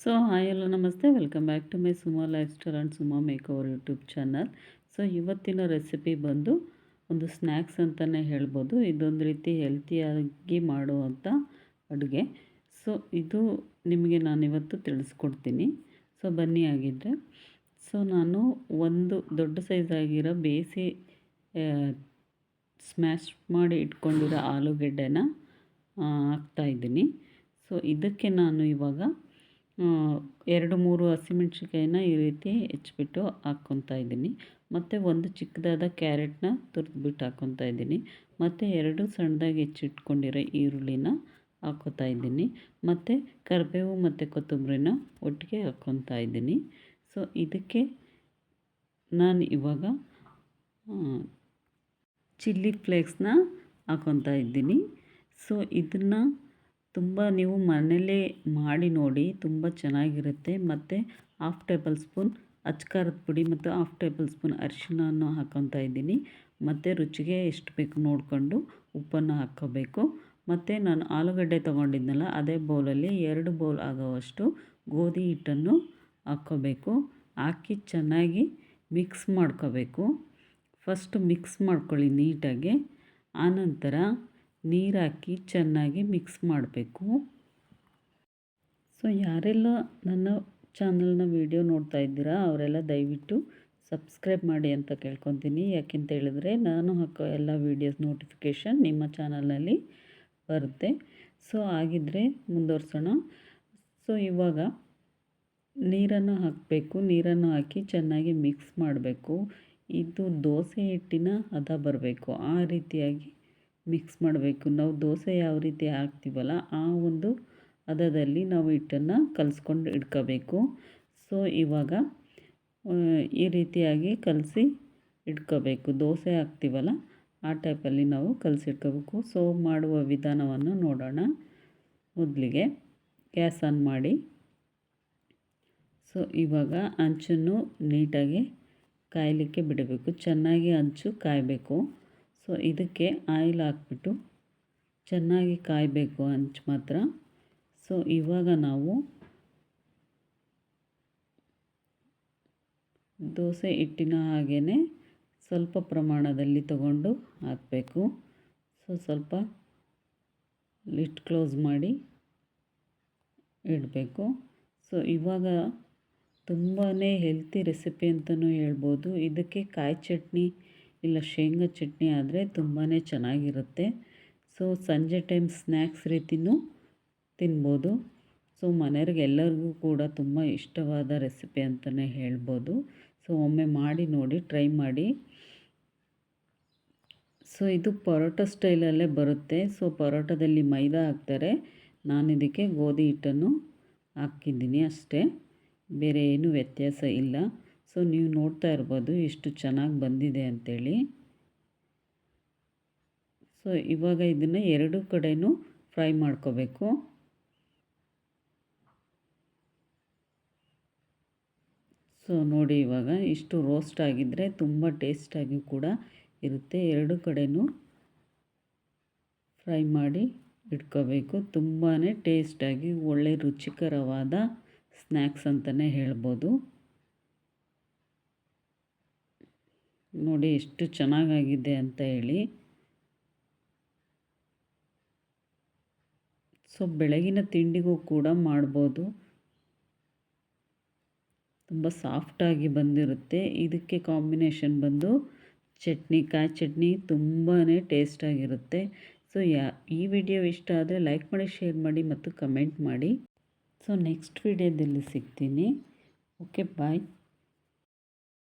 So hi ಎಲ್ಲ ನಮಸ್ತೆ, welcome back to my Suma lifestyle and Suma make over YouTube channel. So ಇವತ್ತಿನ recipe ಬಂದು ಒಂದು ಸ್ನ್ಯಾಕ್ಸ್ ಅಂತಲೇ ಹೇಳ್ಬೋದು. ಇದೊಂದು ರೀತಿ ಹೆಲ್ತಿಯಾಗಿ ಮಾಡುವಂಥ ಅಡುಗೆ. ಸೊ ಇದು ನಿಮಗೆ ನಾನಿವತ್ತು ತಿಳಿಸ್ಕೊಡ್ತೀನಿ. ಸೊ ಬನ್ನಿ ಆಗಿದ್ದರೆ. ಸೊ ನಾನು ಒಂದು ದೊಡ್ಡ ಸೈಜ್ ಆಗಿರೋ ಬೇಯಿಸಿ ಸ್ಮ್ಯಾಶ್ ಮಾಡಿ ಇಟ್ಕೊಂಡಿರೋ ಆಲೂಗೆಡ್ಡೆನ ಹಾಕ್ತಾಯಿದ್ದೀನಿ. ಸೊ ಇದಕ್ಕೆ ನಾನು ಇವಾಗ 2-3 ಹಸಿಮೆಣ್ಸಿನ್ಕಾಯಿನ ಈ ರೀತಿ ಹೆಚ್ಚಿಬಿಟ್ಟು ಹಾಕ್ಕೊತಾ ಇದ್ದೀನಿ. ಮತ್ತು ಒಂದು ಚಿಕ್ಕದಾದ ಕ್ಯಾರೆಟ್ನ ತುರಿದ್ಬಿಟ್ಟು ಹಾಕ್ಕೊತಾ ಇದ್ದೀನಿ. ಮತ್ತು 2 ಸಣ್ಣದಾಗಿ ಹೆಚ್ಚಿಟ್ಕೊಂಡಿರೋ ಈರುಳ್ಳಿನ ಹಾಕ್ಕೊತಾ ಇದ್ದೀನಿ. ಮತ್ತು ಕರಿಬೇವು ಮತ್ತು ಕೊತ್ತಂಬರಿನ ಒಟ್ಟಿಗೆ ಹಾಕ್ಕೊತಾ ಇದ್ದೀನಿ. ಸೊ ಇದಕ್ಕೆ ನಾನು ಇವಾಗ ಚಿಲ್ಲಿ ಫ್ಲೇಕ್ಸ್ನ ಹಾಕ್ಕೊತಾ ಇದ್ದೀನಿ. ಸೊ ಇದನ್ನು ತುಂಬ ನೀವು ಮನೆಯಲ್ಲೇ ಮಾಡಿ ನೋಡಿ, ತುಂಬ ಚೆನ್ನಾಗಿರುತ್ತೆ. ಮತ್ತು 1/2 ಟೇಬಲ್ ಸ್ಪೂನ್ ಅಚ್ಕಾರದ ಪುಡಿ ಮತ್ತು 1/2 ಟೇಬಲ್ ಸ್ಪೂನ್ ಅರಿಶಿಣವನ್ನು ಹಾಕ್ಕೊತಾ ಇದ್ದೀನಿ. ಮತ್ತು ರುಚಿಗೆ ಎಷ್ಟು ಬೇಕು ನೋಡಿಕೊಂಡು ಉಪ್ಪನ್ನು ಹಾಕ್ಕೋಬೇಕು. ಮತ್ತು ನಾನು ಆಲೂಗಡ್ಡೆ ತೊಗೊಂಡಿದ್ನಲ್ಲ, ಅದೇ ಬೌಲಲ್ಲಿ 2 ಬೌಲ್ ಆಗೋವಷ್ಟು ಗೋಧಿ ಹಿಟ್ಟನ್ನು ಹಾಕ್ಕೋಬೇಕು. ಹಾಕಿ ಚೆನ್ನಾಗಿ ಮಿಕ್ಸ್ ಮಾಡ್ಕೋಬೇಕು. ಫಸ್ಟು ಮಿಕ್ಸ್ ಮಾಡ್ಕೊಳ್ಳಿ ನೀಟಾಗಿ. ಆನಂತರ ನೀರು ಹಾಕಿ ಚೆನ್ನಾಗಿ ಮಿಕ್ಸ್ ಮಾಡಬೇಕು. ಸೊ ಯಾರೆಲ್ಲ ನನ್ನ ಚಾನಲ್ನ ವಿಡಿಯೋ ನೋಡ್ತಾ ಇದ್ದೀರಾ ಅವರೆಲ್ಲ ದಯವಿಟ್ಟು ಸಬ್ಸ್ಕ್ರೈಬ್ ಮಾಡಿ ಅಂತ ಕೇಳ್ಕೊತೀನಿ. ಯಾಕೆಂತ ಹೇಳಿದ್ರೆ ನಾನು ಹಾಕೋ ಎಲ್ಲ ವೀಡಿಯೋಸ್ ನೋಟಿಫಿಕೇಷನ್ ನಿಮ್ಮ ಚಾನಲ್ನಲ್ಲಿ ಬರುತ್ತೆ. ಸೊ ಹಾಗಿದ್ದರೆ ಮುಂದುವರ್ಸೋಣ. ಸೊ ಇವಾಗ ನೀರನ್ನು ಹಾಕಬೇಕು. ನೀರನ್ನು ಹಾಕಿ ಚೆನ್ನಾಗಿ ಮಿಕ್ಸ್ ಮಾಡಬೇಕು. ಇದು ದೋಸೆ ಹಿಟ್ಟಿನ ಹದ ಬರಬೇಕು, ಆ ರೀತಿಯಾಗಿ ಮಿಕ್ಸ್ ಮಾಡಬೇಕು. ನಾವು ದೋಸೆ ಯಾವ ರೀತಿ ಹಾಕ್ತೀವಲ್ಲ ಆ ಒಂದು ಹದದಲ್ಲಿ ನಾವು ಹಿಟ್ಟನ್ನು ಕಲಿಸ್ಕೊಂಡು ಇಟ್ಕೋಬೇಕು. ಸೊ ಇವಾಗ ಈ ರೀತಿಯಾಗಿ ಕಲಸಿ ಇಟ್ಕೋಬೇಕು. ದೋಸೆ ಹಾಕ್ತೀವಲ್ಲ ಆ ಟೈಪಲ್ಲಿ ನಾವು ಕಲಸಿ ಇಟ್ಕೋಬೇಕು. ಸೊ ಮಾಡುವ ವಿಧಾನವನ್ನು ನೋಡೋಣ. ಮೊದಲಿಗೆ ಗ್ಯಾಸ್ ಆನ್ ಮಾಡಿ. ಸೊ ಇವಾಗ ಹಂಚನ್ನು ನೀಟಾಗಿ ಕಾಯಲಿಕ್ಕೆ ಬಿಡಬೇಕು. ಚೆನ್ನಾಗಿ ಹಂಚು ಕಾಯಬೇಕು. ಸೊ ಇದಕ್ಕೆ ಆಯಿಲ್ ಹಾಕ್ಬಿಟ್ಟು ಚೆನ್ನಾಗಿ ಕಾಯಬೇಕು ಹಂಚು ಮಾತ್ರ. ಸೊ ಇವಾಗ ನಾವು ದೋಸೆ ಹಿಟ್ಟಿನ ಹಾಗೇ ಸ್ವಲ್ಪ ಪ್ರಮಾಣದಲ್ಲಿ ತಗೊಂಡು ಹಾಕಬೇಕು. ಸೊ ಸ್ವಲ್ಪ ಲಿಡ್ ಕ್ಲೋಸ್ ಮಾಡಿ ಇಡಬೇಕು. ಸೊ ಇವಾಗ ತುಂಬಾ ಹೆಲ್ತಿ ರೆಸಿಪಿ ಅಂತಲೂ ಹೇಳ್ಬೋದು. ಇದಕ್ಕೆ ಕಾಯಿ ಚಟ್ನಿ ಇಲ್ಲ ಶೇಂಗಾ ಚಟ್ನಿ ಆದರೆ ತುಂಬಾ ಚೆನ್ನಾಗಿರುತ್ತೆ. ಸೊ ಸಂಜೆ ಟೈಮ್ ಸ್ನ್ಯಾಕ್ಸ್ ರೀತಿಯೂ ತಿನ್ಬೋದು. ಸೊ ಮನೆಯವ್ರಿಗೆ ಎಲ್ಲರಿಗೂ ಕೂಡ ತುಂಬ ಇಷ್ಟವಾದ ರೆಸಿಪಿ ಅಂತಲೇ ಹೇಳ್ಬೋದು. ಸೊ ಒಮ್ಮೆ ಮಾಡಿ ನೋಡಿ, ಟ್ರೈ ಮಾಡಿ. ಸೊ ಇದು ಪರೋಟ ಸ್ಟೈಲಲ್ಲೇ ಬರುತ್ತೆ. ಸೊ ಪರೋಟದಲ್ಲಿ ಮೈದಾ ಹಾಕ್ತಾರೆ, ನಾನು ಇದಕ್ಕೆ ಗೋಧಿ ಹಿಟ್ಟನ್ನು ಹಾಕಿದ್ದೀನಿ ಅಷ್ಟೇ, ಬೇರೆ ಏನೂ ವ್ಯತ್ಯಾಸ ಇಲ್ಲ. ಸೊ ನೀವು ನೋಡ್ತಾ ಇರ್ಬೋದು ಎಷ್ಟು ಚೆನ್ನಾಗಿ ಬಂದಿದೆ ಅಂಥೇಳಿ. ಸೊ ಇವಾಗ ಇದನ್ನು 2 ಕಡೆಯೂ ಫ್ರೈ ಮಾಡ್ಕೋಬೇಕು. ಸೊ ನೋಡಿ ಇವಾಗ ಇಷ್ಟು ರೋಸ್ಟ್ ಆಗಿದ್ದರೆ ತುಂಬ ಟೇಸ್ಟಾಗಿ ಕೂಡ ಇರುತ್ತೆ. 2 ಕಡೆಯೂ ಫ್ರೈ ಮಾಡಿ ಇಟ್ಕೋಬೇಕು. ತುಂಬಾ ಟೇಸ್ಟಾಗಿ ಒಳ್ಳೆ ರುಚಿಕರವಾದ ಸ್ನ್ಯಾಕ್ಸ್ ಅಂತಲೇ ಹೇಳ್ಬೋದು. ನೋಡಿ ಎಷ್ಟು ಚೆನ್ನಾಗಾಗಿದೆ ಅಂತ ಹೇಳಿ. ಸೊ ಬೆಳಗಿನ ತಿಂಡಿಗೂ ಕೂಡ ಮಾಡ್ಬೋದು. ತುಂಬ ಸಾಫ್ಟಾಗಿ ಬಂದಿರುತ್ತೆ. ಇದಕ್ಕೆ ಕಾಂಬಿನೇಷನ್ ಬಂದು ಚಟ್ನಿ, ಕಾಯಿ ಚಟ್ನಿ ತುಂಬಾ ಟೇಸ್ಟಾಗಿರುತ್ತೆ. ಸೊ ಈ ವಿಡಿಯೋ ಇಷ್ಟ ಆದರೆ ಲೈಕ್ ಮಾಡಿ, ಶೇರ್ ಮಾಡಿ ಮತ್ತು ಕಮೆಂಟ್ ಮಾಡಿ. ಸೊ ನೆಕ್ಸ್ಟ್ ವಿಡಿಯೋದಲ್ಲಿ ಸಿಗ್ತೀನಿ. ಓಕೆ, ಬಾಯ್.